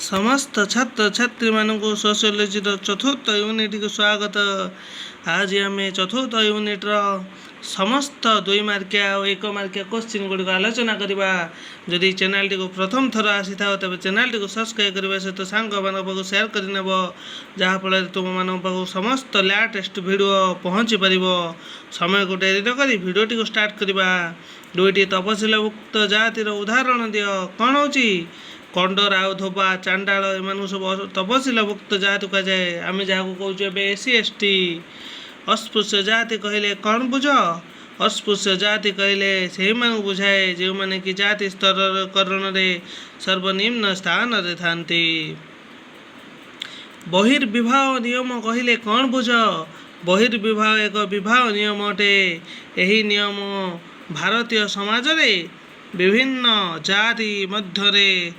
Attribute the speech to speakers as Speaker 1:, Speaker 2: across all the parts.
Speaker 1: समस्त छात्र छात्री मानक सोशियोलोजी चतुर्थ यूनिट को स्वागत। आज आम चतुर्थ यूनिट समस्त 2 मार्किया और 1 मार्किया क्वेश्चन गुड़िक आलोचना करवा। जदि चैनल टी को प्रथम थर आसी था तेज चैनल टी को सब्सक्राइब करने सहित सांग मान सेयार करनेब जहाँफल तुम मान समस्त लेटेस्ट वीडियो पहुँची पार। समय को डेरी न कर वीडियो टी को स्टार्ट करवा। 2टी तपशिलभुक्त जातिर उदाहरण दियो। कौन हो कंडर आउ धोबा चांडाल एम सब तपशिलभुक्त जाति कहुए। आम जहाँ कहूँ एस सी एस टी। अस्पृश्य जाति कहले कौन बुझ? अस्पृश्य जाति कहले से बुझाए जो मैंने कि जाति स्तर करण सर्वनिम्न स्थान रे थांती। बहिर्विवाह नियम कहले कौन बुझ? बहिर्विवाह एक विवाह नियम अटे। यही नियम भारतीय समाज रे विभिन्न जाति मध्य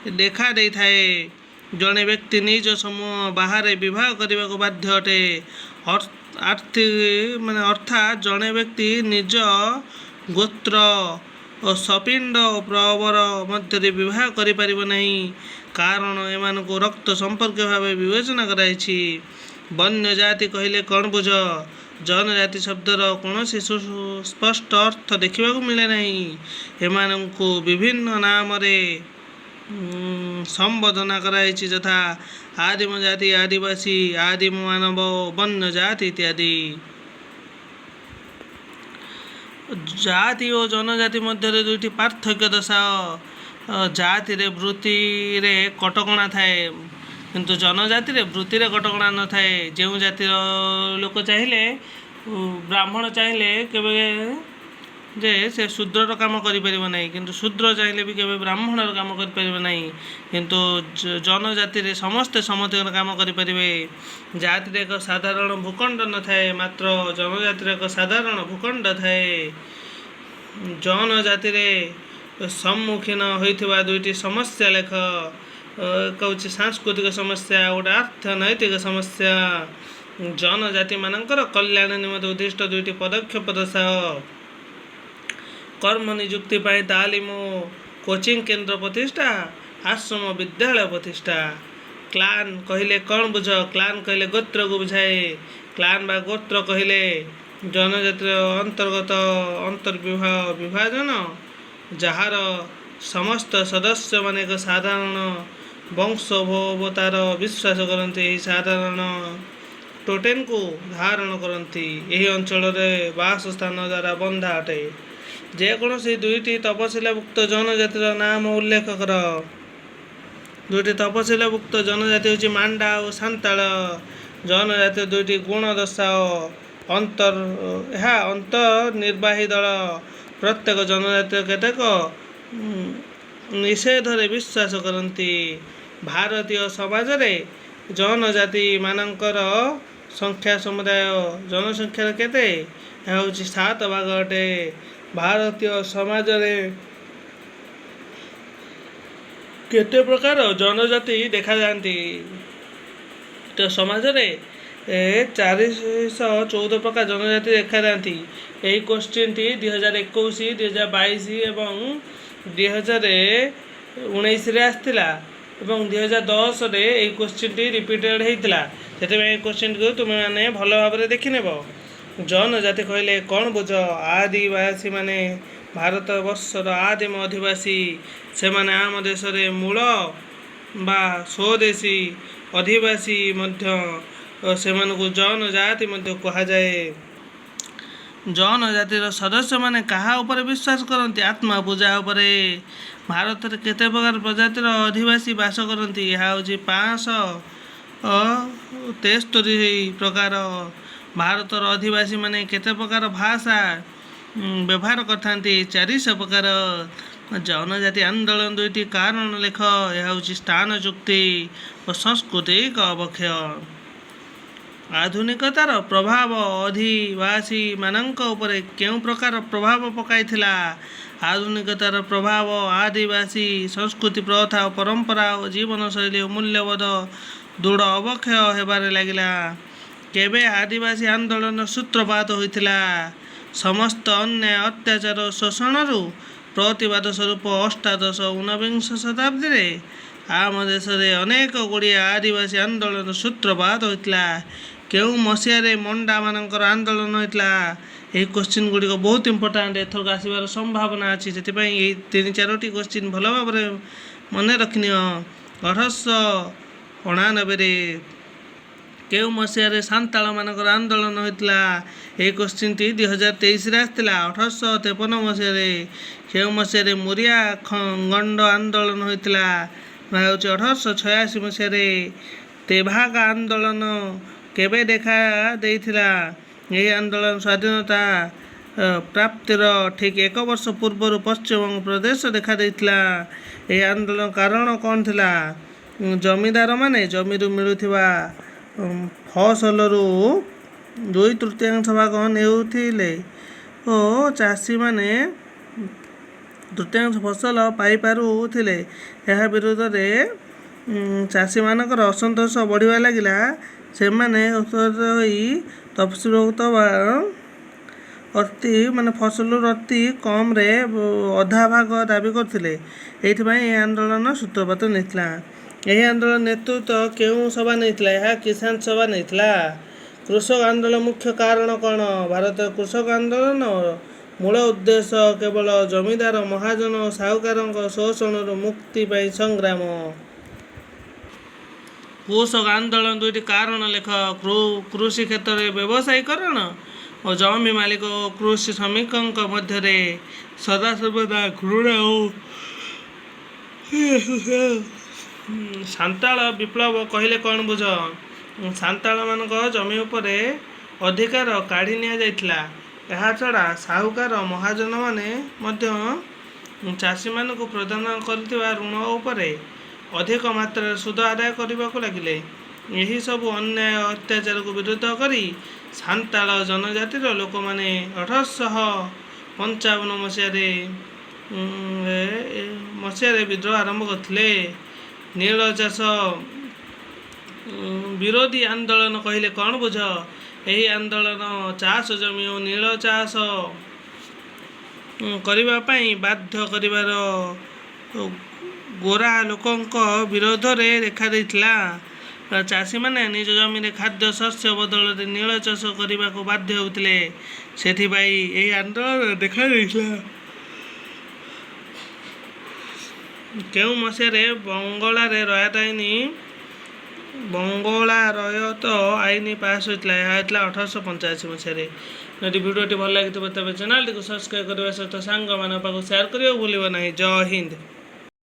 Speaker 1: देखा दे थाए। जड़े व्यक्ति निज समूह बाहर विवाह करने को बाध्य अटे। आर्थिक माने अर्थात जड़े व्यक्ति निज गोत्र और सपिंड और प्रवर मध्य विवाह करें नहीं, कारण एमान को रक्त संपर्क भाव विवेचना कराई। वन्य जाति कहले कौन बुझ? जनजाति शब्दर कौन स्पष्ट अर्थ देखा मिले नहीं। एमान को विभिन्न नाम रे संबोधना कराई, यथा आदिम जाति, आदिवासी, आदिम मानव, वन्य जाति इत्यादि। जाति और जनजाति मध्य 2टी पार्थक्य दर्शाओ। जाति रे वृत्ति रे कटकणा थाए किंतु जनजाति रे वृत्ति रे कटकणा न थाए। जो जातिर लोक चाहिए ब्राह्मण चाहिए केवे जे से शूद्रर काम करें ना, किंतु शूद्र चाहिए भी केवे ब्राह्मणर काम करें ना, किंतु जनजाति रे समस्ते समतिकर काम करें। जाति रे एक साधारण भूखंड न थाए, मात्र जनजाति रे एक साधारण भूखंड थाए। जनजाति रे सम्मुखीन होइथिबा 2टी समस्या लेख। कहूँ सांस्कृतिक समस्या, गोटे अर्थनैतिक समस्या। जनजाति मानकर कल्याण निमित्त उद्दिष्ट 2टी पदक्षेप दर्शाओ। कर्म नियुक्ति पाई तालीम कोचिंग केन्द्र प्रतिष्ठा, आश्रम विद्यालय प्रतिष्ठा। क्लान कहले कौन बुझ? क्लान कहले गोत्र को बुझाए। क्लान बा गोत्र कहले जनजातिर अंतर्गत अंतर्विवाह विभाजन, जार समस्त सदस्य मान एक साधारण वंशोवतार विश्वास करते। साधारण टोटेम को धारण करती। यही अंचल बासस्थान द्वारा बंधा अटे। जेकोसी 2टी तपशिलभुक्त जनजातिर नाम उल्लेख कर। 2टी तपशिलभुक्त जनजाति हूँ मांडा और सांताल। जनजाति 2टी गुण दर्शाओ। अंतर निर्वाही दल प्रत्येक जनजाति केतेक निषेध विश्वास करती। भारतीय समाज रे जनजाति मानकर संख्या समुदाय जनसंख्या केते हूँ 7 भाग अटे। भारतीय समाज रे केते प्रकार जनजाति देखा जाती। तो समाज रे 414 प्रकार जनजाति देखा जाती। यही क्वेश्चन टी 2021, 2022 एवं 2019 रे आसथिला एवं 2010 रे यही क्वेश्चन टी रिपीटेड होता। से क्वेश्चन को तुम मैंने भल भाव देखी नेब। जनजाति कहले कौन बुझ? आदिवासी माने भारत वर्षर आदिम अधिवासी। से माने आम देश रे मूल बा स्वदेशी अधिवासी मध्य से मानकु जनजाति मध्य कहा जाए। जनजातिर सदस्य माने कहा ऊपर विश्वास करती? आत्मा पूजा उपरे। भारत रे केते प्रकार प्रजातिर अधिवासी बास करती? यह हूँ 573 प्रकार। भारतर अधिवासी माने केते प्रकार भाषा व्यवहार करथांती? 400 प्रकार। जनजाति आंदोलन 2टी कारण लेख। यह हूँ स्थान चुक्ति और सांस्कृतिक अवक्षय। आधुनिकतार प्रभाव अधिवासी मानक उपरे केउ प्रकार प्रभाव पकाइथिला? आधुनिकतार प्रभाव आदिवासी संस्कृति, प्रथा और परंपरा और जीवनशैली और मूल्यबोध दृढ़ अवक्षय हेबारे लागिला। केबे आदिवासी आंदोलन सूत्रपात होइथिला? समस्त अन्याय अत्याचार शोषण प्रतिवाद स्वरूप अष्टादश ऊनविंश शताब्दी ଆମ ଦେଶରେ ଅନେକ ଗୁଡ଼ିଏ ଆଦିବାସୀ ଆନ୍ଦୋଳନ ସୂତ୍ରପାତ ହୋଇଥିଲା। କେଉଁ ମସିହାରେ ମଣ୍ଡାମାନଙ୍କର ଆନ୍ଦୋଳନ ହୋଇଥିଲା? ଏହି କୋଶ୍ଚିନ୍ ଗୁଡ଼ିକ ବହୁତ ଇମ୍ପୋର୍ଟାଣ୍ଟ, ଏଥରକ ଆସିବାର ସମ୍ଭାବନା ଅଛି। ସେଥିପାଇଁ ଏଇ 3-4ଟି କୋଶ୍ଚିନ୍ ଭଲ ଭାବରେ ମନେ ରଖିନିଅ। 1899ରେ କେଉଁ ମସିହାରେ ସାନ୍ତାଳମାନଙ୍କର ଆନ୍ଦୋଳନ ହୋଇଥିଲା? ଏହି କୋଶ୍ଚିନ୍ଟି 2023ରେ ଆସିଥିଲା। 1853 ମସିହାରେ କେଉଁ ମସିହାରେ ମୋରିଆ ଗଣ୍ଡ ଆନ୍ଦୋଳନ ହୋଇଥିଲା? ହେଉଛି 1886 ମସିହାରେ। ତେଭାଗା ଆନ୍ଦୋଳନ କେବେ ଦେଖା ଦେଇଥିଲା? ଏହି ଆନ୍ଦୋଳନ ସ୍ୱାଧୀନତା ପ୍ରାପ୍ତିର ଠିକ୍ 1 ବର୍ଷ ପୂର୍ବରୁ ପଶ୍ଚିମବଙ୍ଗ ପ୍ରଦେଶ ଦେଖା ଦେଇଥିଲା। ଏହି ଆନ୍ଦୋଳନ କାରଣ କ'ଣ ଥିଲା? ଜମିଦାରମାନେ ଜମିରୁ ମିଳୁଥିବା ଫସଲରୁ 2/3 ଭାଗ ନେଉଥିଲେ ଓ ଚାଷୀମାନେ 1/3 ଫସଲ ପାଇପାରୁଥିଲେ। ଏହା ବିରୁଦ୍ଧରେ ଚାଷୀମାନଙ୍କର ଅସନ୍ତୋଷ ବଢ଼ିବା ଲାଗିଲା। ସେମାନେ ଉତ୍ତେଜିତ ହୋଇ ତଫସିଲଭୁକ୍ତ ଫସଲରୁ ଅତି କମରେ ଅଧା ଭାଗ ଦାବି କରୁଥିଲେ। ଏଥିପାଇଁ ଏହି ଆନ୍ଦୋଳନ ସୂତ୍ରପାତ ନେଇଥିଲା। ଏହି ଆନ୍ଦୋଳନ ନେତୃତ୍ୱ କେଉଁ ସଭା ନେଇଥିଲା? ଏହା କିଷାନ ସଭା ନେଇଥିଲା। କୃଷକ ଆନ୍ଦୋଳନ ମୁଖ୍ୟ କାରଣ କ'ଣ? ଭାରତୀୟ କୃଷକ ଆନ୍ଦୋଳନ ମୂଳ ଉଦ୍ଦେଶ୍ୟ କେବଳ ଜମିଦାର, ମହାଜନ ଓ ସାହୁକାରଙ୍କ ଶୋଷଣରୁ ମୁକ୍ତି ପାଇଁ ସଂଗ୍ରାମ। କୃଷକ ଆନ୍ଦୋଳନ 2ଟି କାରଣ ଲେଖ। କୃଷି କ୍ଷେତ୍ରରେ ବ୍ୟବସାୟୀକରଣ ଓ ଜମି ମାଲିକ ଓ କୃଷି ଶ୍ରମିକଙ୍କ ମଧ୍ୟରେ ସଦାସର୍ବଦା ଘୃଣା ଓ ସାନ୍ତାଳ ବିପ୍ଳବ କହିଲେ କ'ଣ ବୁଝ? ସାନ୍ତାଳମାନଙ୍କ ଜମି ଉପରେ ଅଧିକାର କାଢ଼ି ନିଆଯାଇଥିଲା। ଏହାଛଡ଼ା ସାହୁକାର ମହାଜନମାନେ ମଧ୍ୟ ଚାଷୀମାନଙ୍କୁ ପ୍ରଦାନ କରିଥିବା ଋଣ ଉପରେ ଅଧିକ ମାତ୍ରାରେ ସୁଧ ଆଦାୟ କରିବାକୁ ଲାଗିଲେ। ଏହିସବୁ ଅନ୍ୟାୟ ଅତ୍ୟାଚାରକୁ ବିରୋଧ କରି ସାନ୍ତାଳ ଜନଜାତିର ଲୋକମାନେ 1855 ମସିହାରେ ବିଦ୍ରୋହ ଆରମ୍ଭ କରିଥିଲେ। ନୀଳ ଚାଷ ବିରୋଧୀ ଆନ୍ଦୋଳନ କହିଲେ କ'ଣ ବୁଝ? ଏହି ଆନ୍ଦୋଳନ ଚାଷ ଜମି ଓ ନୀଳ ଚାଷ କରିବା ପାଇଁ ବାଧ୍ୟ କରିବାର ଗୋରା ଲୋକଙ୍କ ବିରୋଧରେ ଦେଖାଦେଇଥିଲା। ଚାଷୀମାନେ ନିଜ ଜମିରେ ଖାଦ୍ୟ ଶସ୍ୟ ବଦଳରେ ନୀଳ ଚାଷ କରିବାକୁ ବାଧ୍ୟ ହେଉଥିଲେ। ସେଥିପାଇଁ ଏହି ଆନ୍ଦୋଳନ ଦେଖାଦେଇଥିଲା। କେଉଁ ମସିହାରେ ବଙ୍ଗଳାରେ ରୟତ ଆଇନ ପାସ୍ ହୋଇଥିଲା? ଏହା ହୋଇଥିଲା 1885 ମସିହାରେ। ଯଦି ଭିଡ଼ିଓଟି ଭଲ ଲାଗିଥିବ ତେବେ ଚ୍ୟାନେଲଟିକୁ ସବସ୍କ୍ରାଇବ୍ କରିବା ସହିତ ସାଙ୍ଗମାନଙ୍କ ପାଖକୁ ସେୟାର କରିବାକୁ ଭୁଲିବ ନାହିଁ। ଜୟ ହିନ୍ଦ।